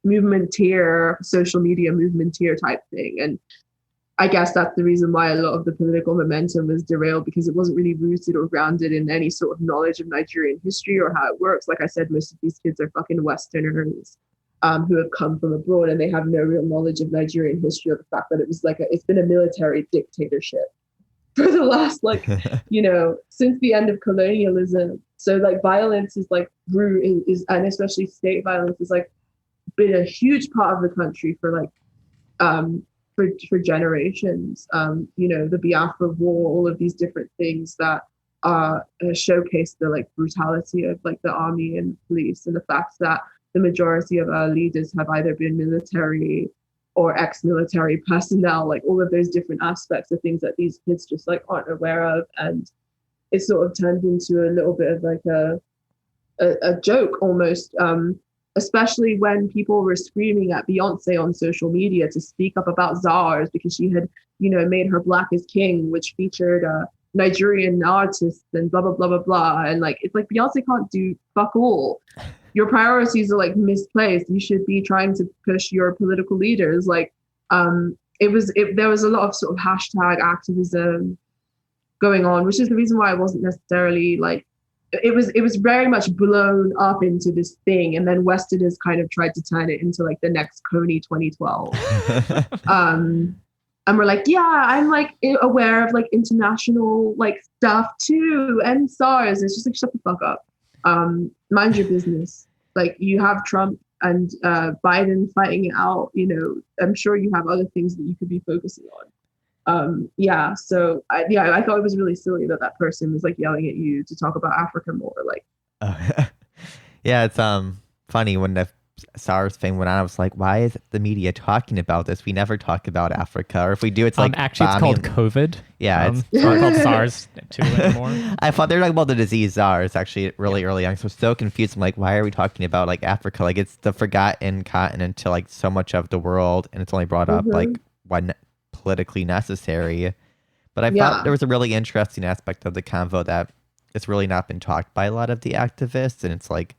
movementeer, social media movementeer type thing. And I guess that's the reason why a lot of the political momentum was derailed, because it wasn't really rooted or grounded in any sort of knowledge of Nigerian history or how it works. Like I said, most of these kids are fucking Westerners who have come from abroad, and they have no real knowledge of Nigerian history, or the fact that it was it's been a military dictatorship for the last since the end of colonialism. So like violence is like and especially state violence is like been a huge part of the country for for generations. The Biafra War, all of these different things that showcase the like brutality of like the army and police, and the fact that the majority of our leaders have either been military or ex-military personnel, like all of those different aspects of things that these kids just like aren't aware of. And it sort of turned into a little bit of like a joke almost, especially when people were screaming at Beyonce on social media to speak up about SARS because she had, made her Black is King, which featured Nigerian artists and blah, blah, blah, blah, blah. And like, it's like Beyonce can't do fuck all. Your priorities are like misplaced. You should be trying to push your political leaders. Like, there was a lot of sort of hashtag activism going on, which is the reason why I wasn't necessarily like, it was very much blown up into this thing, and then Westerners kind of tried to turn it into like the next Coney 2012. And we're like, yeah, I'm like aware of like international like stuff too, End SARS. It's just like, shut the fuck up. Mind your business. Like, you have Trump and Biden fighting it out. I'm sure you have other things that you could be focusing on. So I thought it was really silly that person was like yelling at you to talk about Africa more. Like, yeah, it's funny when the SARS thing went on. I was like, why is the media talking about this? We never talk about Africa, or if we do, it's like actually it's called COVID. Yeah, it's not called SARS too anymore. I thought they were talking about the disease SARS actually really early on. So I was so confused. I'm like, why are we talking about like Africa? Like, it's the forgotten continent to like so much of the world, and it's only brought up like when politically necessary. But I thought there was a really interesting aspect of the convo that it's really not been talked by a lot of the activists, and it's like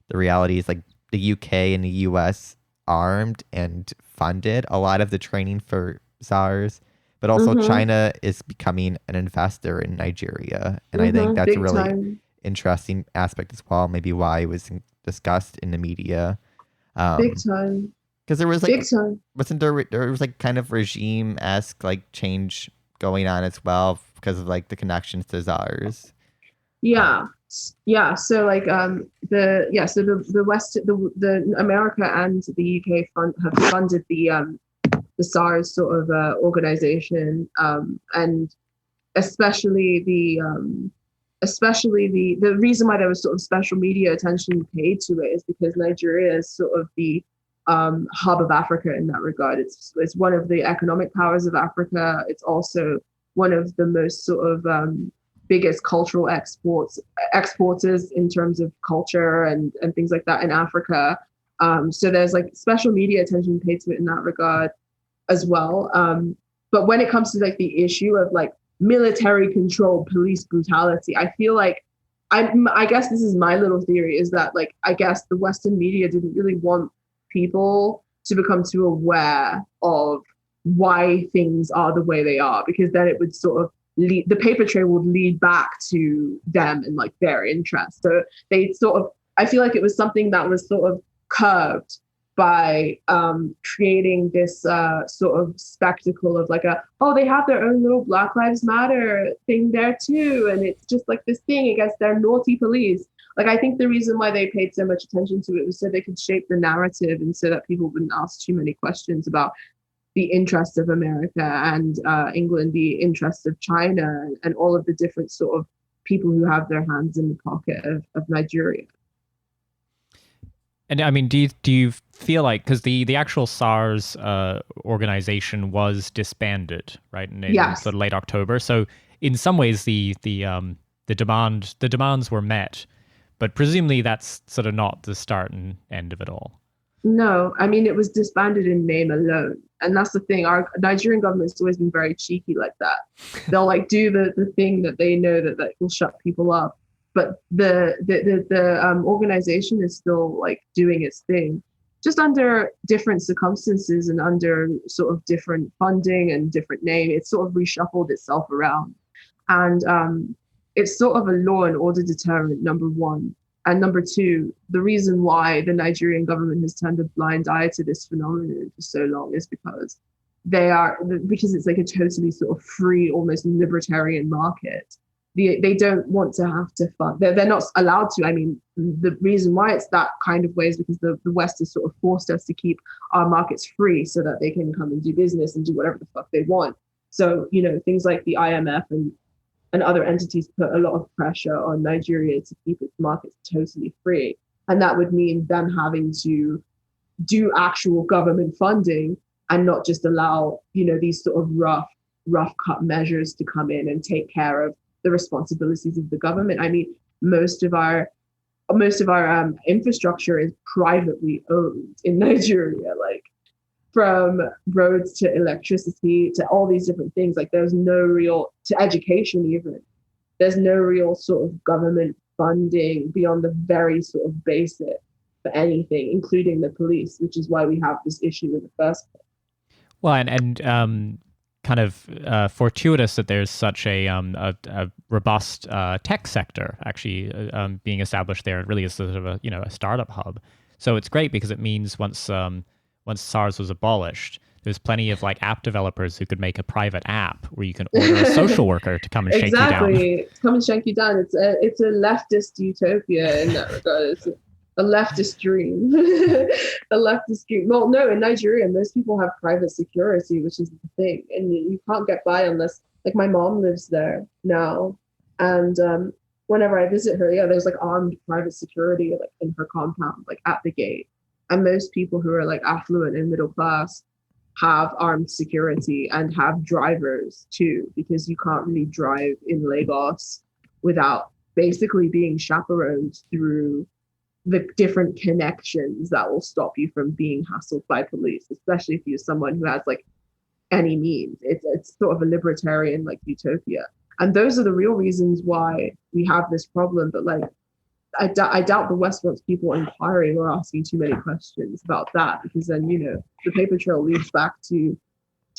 the reality is like the UK and the US armed and funded a lot of the training for SARS, but also China is becoming an investor in Nigeria, and I think that's a really interesting aspect as well, maybe why it was discussed in the media. Big time. Because there was like, wasn't there was like kind of regime-esque like change going on as well because of like the connections to SARS. Yeah. So like the West, the America and the UK have funded the SARS sort of organization, and especially the reason why there was sort of special media attention paid to it is because Nigeria is sort of the hub of Africa in that regard. It's one of the economic powers of Africa. It's also one of the most sort of biggest cultural exporters in terms of culture and things like that in Africa. So there's like special media attention paid to it in that regard as well. But when it comes to like the issue of like military controlled police brutality, I feel like I guess this is my little theory, is that like I guess the Western media didn't really want people to become too aware of why things are the way they are, because then it would sort of the paper trail would lead back to them and like their interests. So they sort of, I feel like it was something that was sort of curved by creating this sort of spectacle of like they have their own little Black Lives Matter thing there too, and it's just like this thing against their naughty police. Like, I think the reason why they paid so much attention to it was so they could shape the narrative and so that people wouldn't ask too many questions about the interests of America and England, the interests of China, and all of the different sort of people who have their hands in the pocket of Nigeria. And I mean, do you feel like, because the actual SARS organization was disbanded, right, in Yes. sort of late October. So in some ways, the demands were met, but presumably that's sort of not the start and end of it all. No, I mean, it was disbanded in name alone. And that's the thing. Our Nigerian government's always been very cheeky like that. They'll like do the thing that they know that will shut people up. But the organization is still like doing its thing, just under different circumstances and under sort of different funding and different name. It's sort of reshuffled itself around. And it's sort of a law and order deterrent, number one. And number two, the reason why the Nigerian government has turned a blind eye to this phenomenon for so long is because because it's like a totally sort of free, almost libertarian market. They don't want to have to fund. They're not allowed to. I mean, the reason why it's that kind of way is because the West has sort of forced us to keep our markets free so that they can come and do business and do whatever the fuck they want. So, things like the IMF and other entities put a lot of pressure on Nigeria to keep its markets totally free. And that would mean them having to do actual government funding and not just allow, these sort of rough cut measures to come in and take care of the responsibilities of the government. I mean, most of our infrastructure is privately owned in Nigeria, like from roads to electricity to all these different things. Like there's no real, to education even, there's no real sort of government funding beyond the very sort of basic for anything, including the police, which is why we have this issue in the first place. Well, and kind of fortuitous that there's such a robust tech sector actually being established there. It really is sort of a startup hub. So it's great because it means once SARS was abolished, there's plenty of like app developers who could make a private app where you can order a social worker to come and shake you down. Exactly, come and shake you down. It's a leftist utopia in that regard. It's a leftist dream. A leftist dream. Well, no, in Nigeria, most people have private security, which is the thing, and you can't get by unless, like, my mom lives there now, and whenever I visit her, there's like armed private security like in her compound, like at the gate. And most people who are like affluent and middle class have armed security and have drivers too, because you can't really drive in Lagos without basically being chaperoned through the different connections that will stop you from being hassled by police, especially if you're someone who has like any means. It's sort of a libertarian like utopia. And those are the real reasons why we have this problem. But like, I doubt the West wants people inquiring or asking too many questions about that, because then, the paper trail leads back to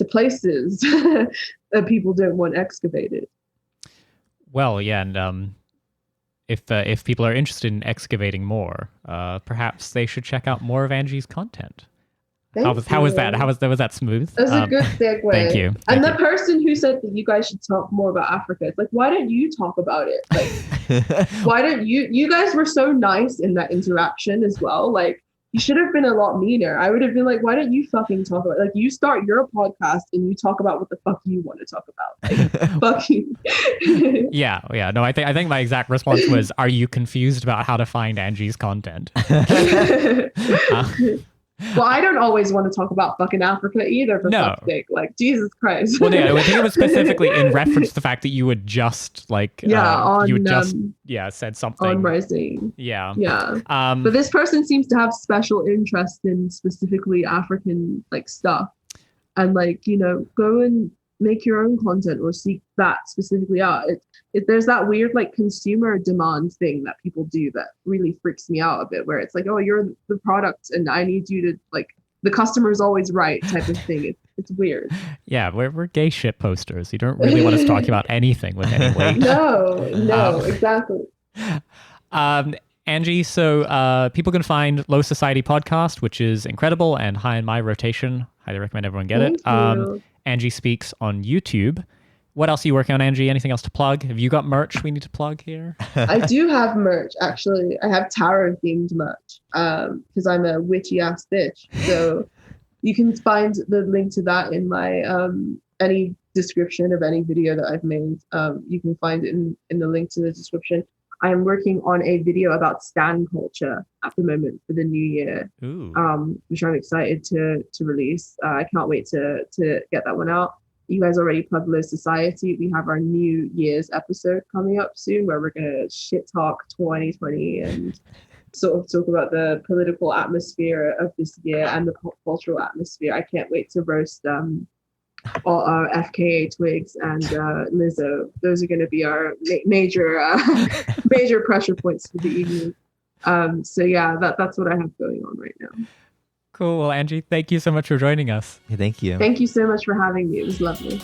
places that people don't want excavated. Well, yeah, and if people are interested in excavating more, perhaps they should check out more of Angie's content. How was that? Was that smooth? That's a good segue. Thank you. And the person who said that you guys should talk more about Africa, it's like, why don't you talk about it? Like, why don't you guys were so nice in that interaction as well. Like, you should have been a lot meaner. I would have been like, why don't you fucking talk about it? Like, you start your podcast and you talk about what the fuck you want to talk about. Like, fuck you. Yeah. No, I think my exact response was, are you confused about how to find Angie's content? Well, I don't always want to talk about fucking Africa either, for fuck's sake. Like, Jesus Christ. Well, yeah, I think it was specifically in reference to the fact that you would just like, said something on Rising. Yeah. But this person seems to have special interest in specifically African like stuff, and like, go and make your own content or seek that specifically out. There's that weird like consumer demand thing that people do that really freaks me out a bit, where it's like, oh, you're the product and I need you to, like, the customer's always right type of thing. It's weird. Yeah, we're gay shit posters. You don't really want us talking about anything with any weight. No, exactly. Angie, so people can find Low Society Podcast, which is incredible and high in my rotation. Highly recommend everyone get it. Thank you. Angie Speaks on YouTube. What else are you working on, Angie? Anything else to plug? Have you got merch we need to plug here? I do have merch, actually. I have tarot-themed merch because I'm a witchy-ass bitch. So you can find the link to that in my any description of any video that I've made. You can find it in the link to the description. I'm working on a video about stan culture at the moment for the new year, Ooh. which I'm excited to release. I can't wait to get that one out. You guys already published Society. We have our New Year's episode coming up soon where we're going to shit talk 2020 and sort of talk about the political atmosphere of this year and the cultural atmosphere. I can't wait to roast all our FKA Twigs and Lizzo. Those are going to be our major major pressure points for the evening. So yeah, that's what I have going on right now. Cool. Well, Angie, thank you so much for joining us. Yeah, thank you. Thank you so much for having me. It was lovely.